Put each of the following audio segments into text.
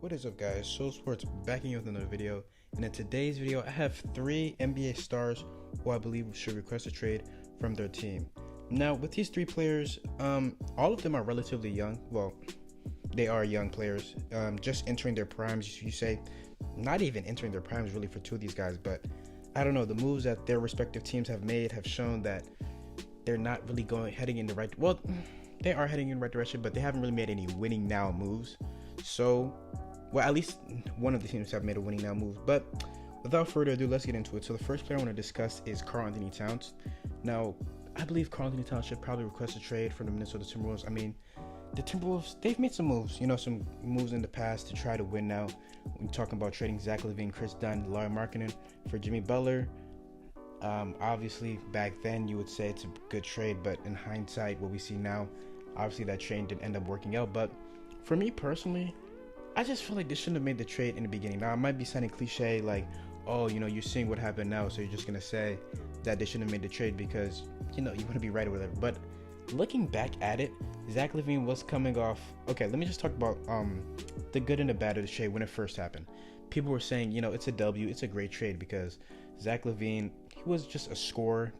What is up, guys? Soul Sports backing you with another video, and in today's video I have 3 NBA stars who I believe should request a trade from their team. Now with these 3 players, all of them are relatively young. Well, they are young players, just entering their primes, you say. Not even entering their primes really for 2 of these guys, but I don't know, the moves that their respective teams have made have shown that they're not really heading in the right, well, they are heading in the right direction, but they haven't really made any winning now moves. So, well, at least one of the teams have made a winning now move. But without further ado, let's get into it. So the first player I want to discuss is Karl-Anthony Towns. Now, I believe Karl-Anthony Towns should probably request a trade from the Minnesota Timberwolves. I mean, the Timberwolves, they've made some moves, some moves in the past to try to win now. When talking about trading Zach LaVine, Chris Dunn, Lauri Markkanen for Jimmy Butler. Obviously, back then you would say it's a good trade, but in hindsight, what we see now, obviously that trade didn't end up working out. But for me personally, I just feel like they shouldn't have made the trade in the beginning. Now, it might be sounding cliche, like, oh, you're seeing what happened now, so you're just going to say that they shouldn't have made the trade because, you want to be right or whatever. But looking back at it, Zach LaVine was coming off. Okay, let me just talk about the good and the bad of the trade when it first happened. People were saying, it's a W, it's a great trade because Zach LaVine, he was just a scorer.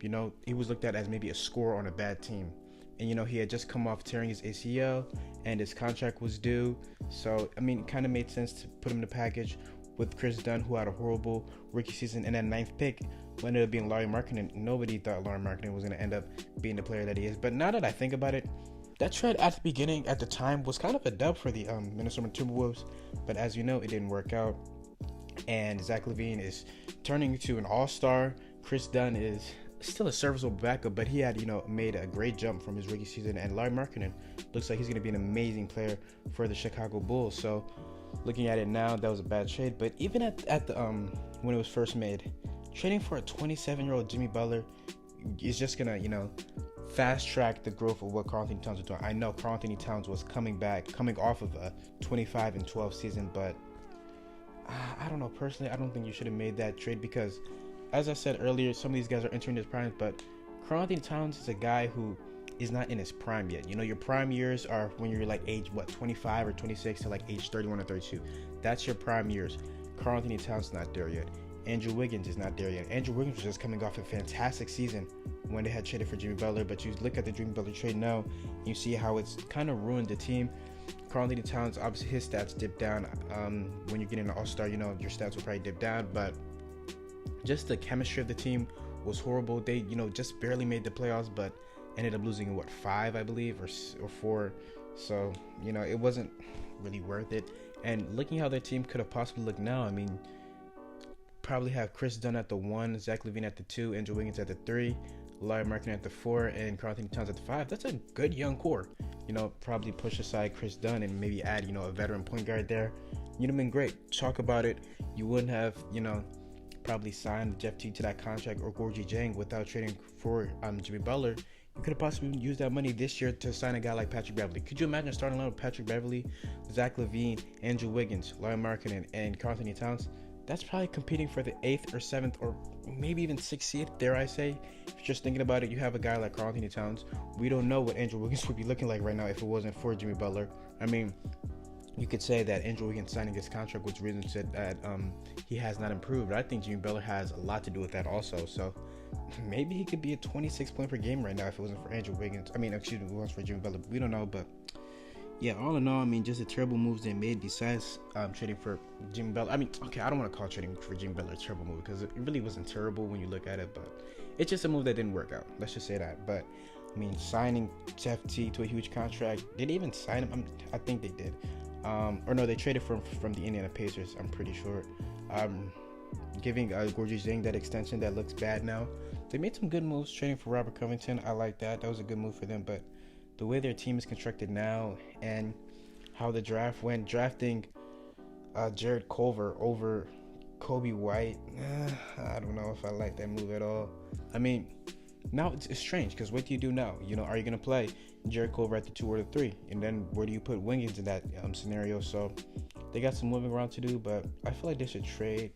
He was looked at as maybe a scorer on a bad team. And, he had just come off tearing his ACL and his contract was due. So, I mean, it kind of made sense to put him in the package with Chris Dunn, who had a horrible rookie season. And that 9th pick ended up being Lauri Markkanen. Nobody thought Lauri Markkanen was going to end up being the player that he is. But now that I think about it, that trade at the beginning, at the time, was kind of a dub for the Minnesota Timberwolves. But as you know, it didn't work out. And Zach LaVine is turning into an all-star. Chris Dunn is still a serviceable backup, but he had, made a great jump from his rookie season. And Lauri Markkanen looks like he's going to be an amazing player for the Chicago Bulls. So, looking at it now, that was a bad trade. But even at the when it was first made, trading for a 27-year-old Jimmy Butler is just going to, fast track the growth of what Karl-Anthony Towns was doing. I know Karl-Anthony Towns was coming off of a 25-12 season, but I don't know. Personally, I don't think you should have made that trade because, as I said earlier, some of these guys are entering their prime, but Karl-Anthony Towns is a guy who is not in his prime yet. Your prime years are when you're like age 25 or 26 to like age 31 or 32. That's your prime years. Karl-Anthony Towns is not there yet. Andrew Wiggins is not there yet. Andrew Wiggins was just coming off a fantastic season when they had traded for Jimmy Butler, but you look at the Jimmy Butler trade now, you see how it's kind of ruined the team. Karl-Anthony Towns, obviously his stats dip down. When you're getting an all-star, your stats will probably dip down, but just the chemistry of the team was horrible. They, just barely made the playoffs, but ended up losing in 5, I believe, or 4. So, it wasn't really worth it. And looking how their team could have possibly looked now, I mean, probably have Chris Dunn at the 1, Zach LaVine at the 2, Andrew Wiggins at the 3, Lauri Markkanen at the 4, and Karl-Anthony Towns at the 5. That's a good young core. Probably push aside Chris Dunn and maybe add, a veteran point guard there. You'd have been great. Talk about it. You wouldn't have, probably signed Jeff Teague to that contract or Gorgui Dieng without trading for Jimmy Butler. You could have possibly used that money this year to sign a guy like Patrick Beverley. Could you imagine starting along with Patrick Beverley, Zach LaVine, Andrew Wiggins, Lauri Markkanen, and Karl-Anthony Towns? That's probably competing for the 8th or 7th or maybe even 6th seed, dare I say. If you're just thinking about it, you have a guy like Karl-Anthony Towns. We don't know what Andrew Wiggins would be looking like right now if it wasn't for Jimmy Butler. I mean, you could say that Andrew Wiggins signing his contract was reason said that he has not improved. But I think Jimmy Butler has a lot to do with that also. So maybe he could be a 26 point per game right now if it wasn't for Andrew Wiggins. I mean, excuse me, if it wasn't for Jimmy Butler. We don't know, but yeah, all in all, I mean, just the terrible moves they made besides trading for Jimmy Butler. I mean, okay, I don't want to call trading for Jimmy Butler a terrible move because it really wasn't terrible when you look at it, but it's just a move that didn't work out. Let's just say that. But I mean, signing Jeff Teague to a huge contract, did they even sign him? I think they did. Or no, they traded from the Indiana Pacers, I'm pretty sure. Giving Gorgui Dieng that extension that looks bad now. They made some good moves trading for Robert Covington. I like that. That was a good move for them. But the way their team is constructed now and how the draft went, drafting Jared Culver over Kobe White, I don't know if I like that move at all. I mean, now it's strange because what do you do now? Are you going to play Jared Culver at the 2 or the 3? And then where do you put Wiggins in that scenario? So they got some moving around to do, but I feel like they should trade.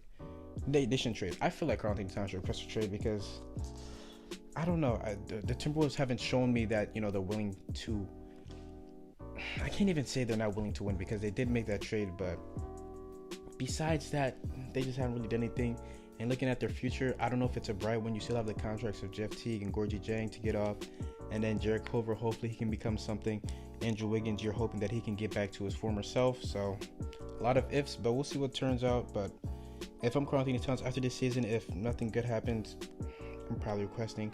They shouldn't trade. I feel like Karl-Anthony Towns should request a trade because, I don't know, the Timberwolves haven't shown me that, they're willing to. I can't even say they're not willing to win because they did make that trade, but besides that, they just haven't really done anything. And looking at their future, I don't know if it's a bright one. You still have the contracts of Jeff Teague and Gorgie Jang to get off. And then Jarrett Culver, hopefully he can become something. Andrew Wiggins, you're hoping that he can get back to his former self. So a lot of ifs, but we'll see what turns out. But if I'm Karl-Anthony Towns after this season, if nothing good happens, I'm probably requesting.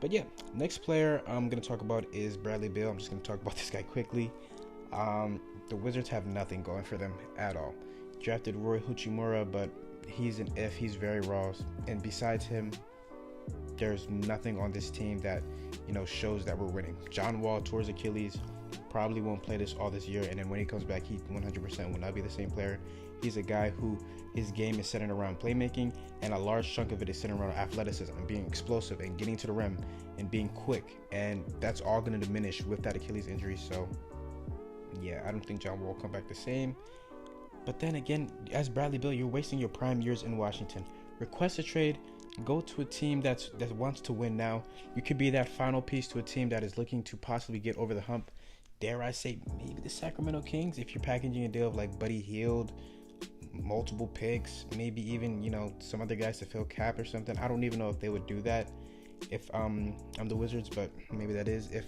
But yeah, next player I'm going to talk about is Bradley Beal. I'm just going to talk about this guy quickly. The Wizards have nothing going for them at all. Drafted Roy Hachimura, but he's an if. He's very raw. And besides him, there's nothing on this team that, shows that we're winning. John Wall tore his Achilles, probably won't play all this year, and then when he comes back, he 100% will not be the same player. He's a guy who his game is centered around playmaking, and a large chunk of it is centered around athleticism and being explosive and getting to the rim and being quick, and that's all going to diminish with that Achilles injury. So yeah, I don't think John Wall will come back the same. But then again, as Bradley Beal, you're wasting your prime years in Washington. Request a trade. Go to a team that wants to win now. You could be that final piece to a team that is looking to possibly get over the hump. Dare I say, maybe the Sacramento Kings, if you're packaging a deal of like Buddy Hield, multiple picks, maybe even, some other guys to fill cap or something. I don't even know if they would do that if I'm the Wizards, but maybe that is if,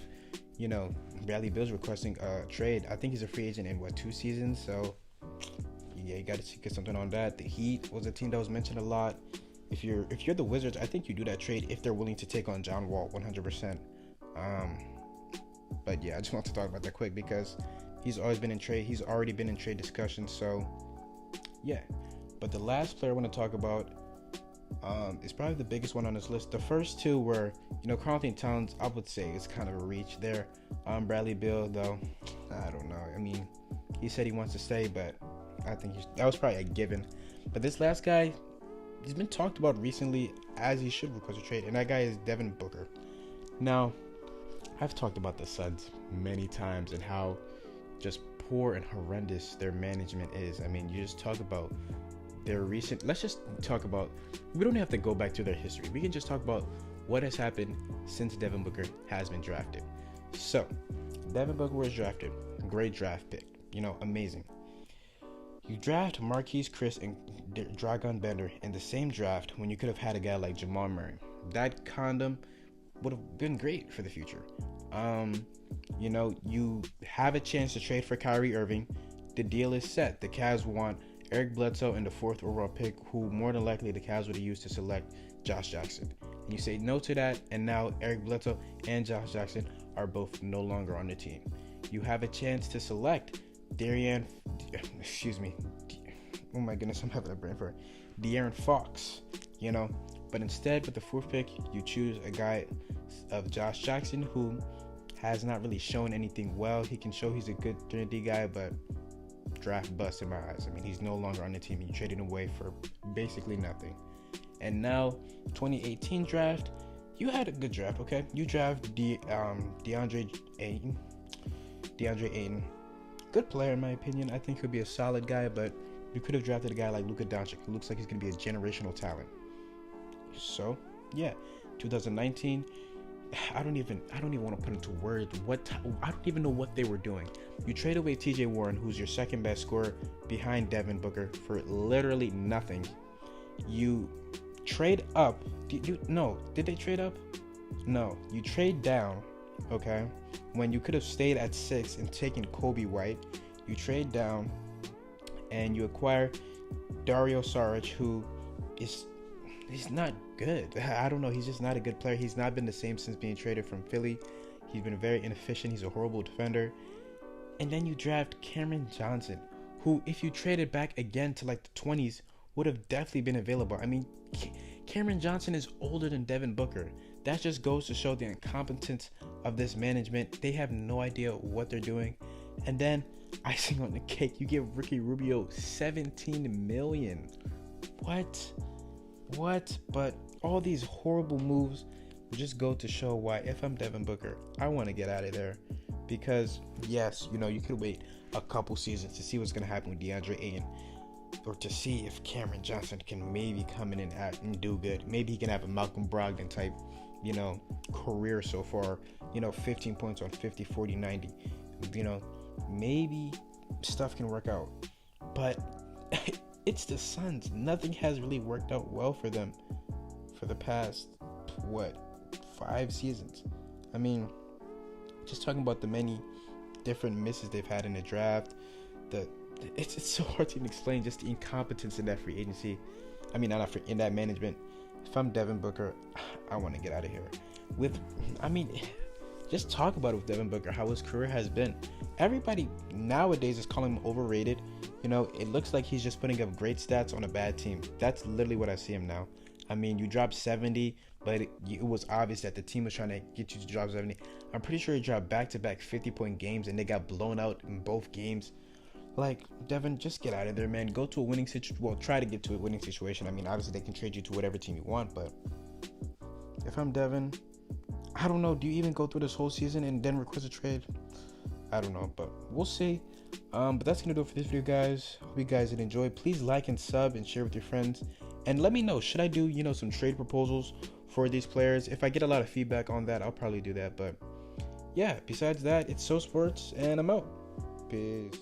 Bradley Beal's requesting a trade. I think he's a free agent in 2 seasons, so yeah, you got to get something on that. The Heat was a team that was mentioned a lot. If you're the Wizards, I think you do that trade if they're willing to take on John Wall 100%. But yeah, I just want to talk about that quick because he's always been in trade. He's already been in trade discussions. So yeah. But the last player I want to talk about is probably the biggest one on this list. The first two were, Karl-Anthony Towns, I would say is kind of a reach there. Bradley Beal, though, I don't know. I mean, he said he wants to stay, but I think that was probably a given. But this last guy, he's been talked about recently as he should request a trade, and that guy is Devin Booker. Now, I've talked about the Suns many times and how just poor and horrendous their management is. I mean, you just talk about their recent... Let's just talk about... We don't have to go back to their history. We can just talk about what has happened since Devin Booker has been drafted. So, Devin Booker was drafted. Great draft pick. Amazing. You draft Marquise Chris and Dragan Bender in the same draft when you could have had a guy like Jamal Murray. That condom would have been great for the future. You have a chance to trade for Kyrie Irving. The deal is set. The Cavs want Eric Bledsoe and the 4th overall pick, who more than likely the Cavs would have used to select Josh Jackson. And you say no to that, and now Eric Bledsoe and Josh Jackson are both no longer on the team. You have a chance to select De'Aaron Fox, but instead with the 4th pick, you choose a guy of Josh Jackson who has not really shown anything well. He can show he's a good 3D guy, but draft bust in my eyes. I mean, he's no longer on the team. You traded him away for basically nothing. And now, 2018 draft, you had a good draft, okay? You draft DeAndre Ayton. Good player in my opinion. I think he'll be a solid guy, but you could have drafted a guy like Luka Doncic, who looks like he's going to be a generational talent. So, yeah, 2019, I don't even want to put into words I don't even know what they were doing. You trade away TJ Warren, who's your second best scorer behind Devin Booker, for literally nothing. You trade up. Did they trade up? No, you trade down, okay? When you could have stayed at 6 and taken Kobe White, you trade down and you acquire Dario Saric, who he's not good. I don't know. He's just not a good player. He's not been the same since being traded from Philly. He's been very inefficient. He's a horrible defender. And then you draft Cameron Johnson, who, if you traded back again to like the 20s, would have definitely been available. I mean, Cameron Johnson is older than Devin Booker. That just goes to show the incompetence of this management. They have no idea what they're doing. And then, icing on the cake, you give Ricky Rubio $17 million. What? But all these horrible moves just go to show why, if I'm Devin Booker, I want to get out of there. Because, yes, you could wait a couple seasons to see what's going to happen with DeAndre Ayton, or to see if Cameron Johnson can maybe come in and do good. Maybe he can have a Malcolm Brogdon type, career so far, 15 points on 50, 40, 90. Maybe stuff can work out. But it's the Suns. Nothing has really worked out well for them for the past, 5 seasons. I mean, just talking about the many different misses they've had in the draft, it's so hard to even explain just the incompetence in that free agency. I mean, in that management. If I'm Devin Booker, I want to get out of here. Just talk about it with Devin Booker, how his career has been. Everybody nowadays is calling him overrated. It looks like he's just putting up great stats on a bad team. That's literally what I see him now. I mean, you dropped 70, but it was obvious that the team was trying to get you to drop 70. I'm pretty sure he dropped back-to-back 50-point games, and they got blown out in both games. Like, Devin, just get out of there, man. Go to a winning situation. Well, try to get to a winning situation. I mean, obviously, they can trade you to whatever team you want, but if I'm Devin, I don't know. Do you even go through this whole season and then request a trade? I don't know, but we'll see. But that's going to do it for this video, guys. Hope you guys did enjoy. Please like and sub and share with your friends. And let me know, should I do, some trade proposals for these players? If I get a lot of feedback on that, I'll probably do that. But yeah, besides that, it's So Sports, and I'm out. Peace.